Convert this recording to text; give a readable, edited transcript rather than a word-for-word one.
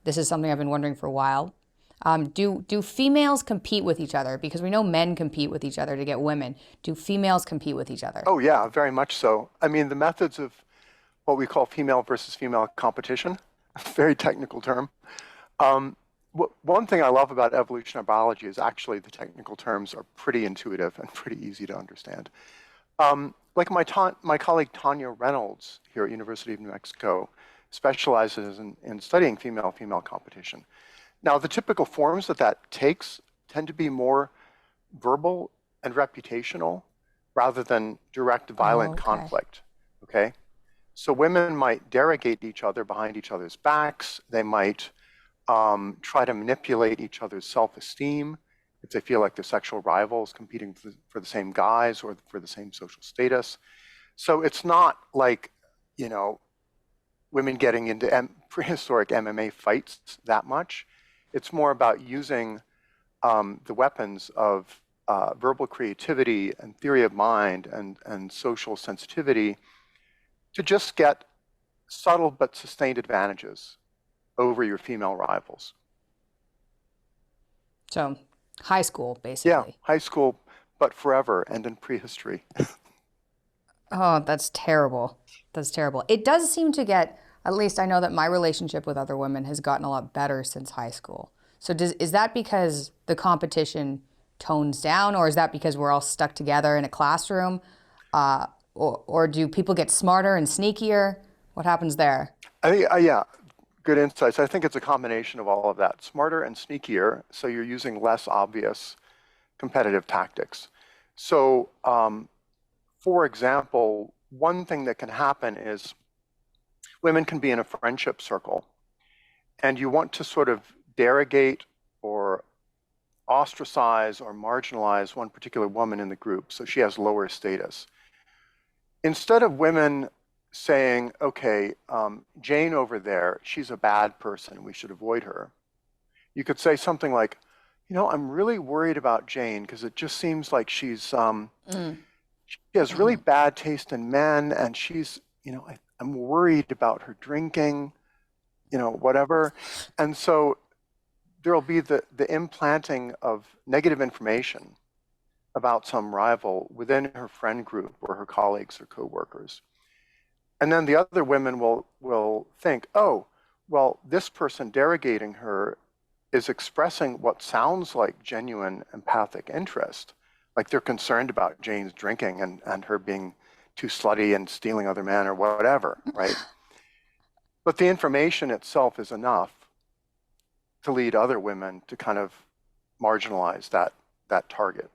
This is something I've been wondering for a while. Do females compete with each other? Because we know men compete with each other to get women. Do females compete with each other? Oh, yeah, very much so. I mean, the methods of what we call female versus female competition, a very technical term. Um, One thing I love about evolutionary biology is actually the technical terms are pretty intuitive and pretty easy to understand. Like my colleague Tanya Reynolds here at University of New Mexico specializes in studying female-female competition. Now, the typical forms that that takes tend to be more verbal and reputational rather than direct Oh, violent okay. conflict, okay? So women might derogate each other behind each other's backs. They might try to manipulate each other's self-esteem if they feel like they're sexual rivals competing for the same guys or for the same social status. So it's not like, you know, women getting into prehistoric MMA fights that much. It's more about using the weapons of verbal creativity and theory of mind and social sensitivity to just get subtle but sustained advantages over your female rivals. So high school, Yeah, basically. high school, but forever and in prehistory. Oh, that's terrible. That's terrible. It does seem to get, at least I know that my relationship with other women has gotten a lot better since high school. So is that because the competition tones down, or is that because we're all stuck together in a classroom? Or do people get smarter and sneakier? What happens there? I think, yeah, good insights. I think it's a combination of all of that. Smarter and sneakier, so you're using less obvious competitive tactics. So, for example, one thing that can happen is women can be in a friendship circle, and you want to sort of derogate or ostracize or marginalize one particular woman in the group, so she has lower status. Instead of women saying, okay, Jane over there, she's a bad person, we should avoid her, you could say something like, you know, I'm really worried about Jane because it just seems like Mm, she has really mhm. bad taste in men, and I'm worried about her drinking, whatever. And so there'll be the implanting of negative information about some rival within her friend group or her colleagues or coworkers. And then the other women will think, oh, well, this person derogating her is expressing what sounds like genuine empathic interest. Like they're concerned about Jane's drinking and her being too slutty and stealing other men or whatever, right? But the information itself is enough to lead other women to kind of marginalize that target.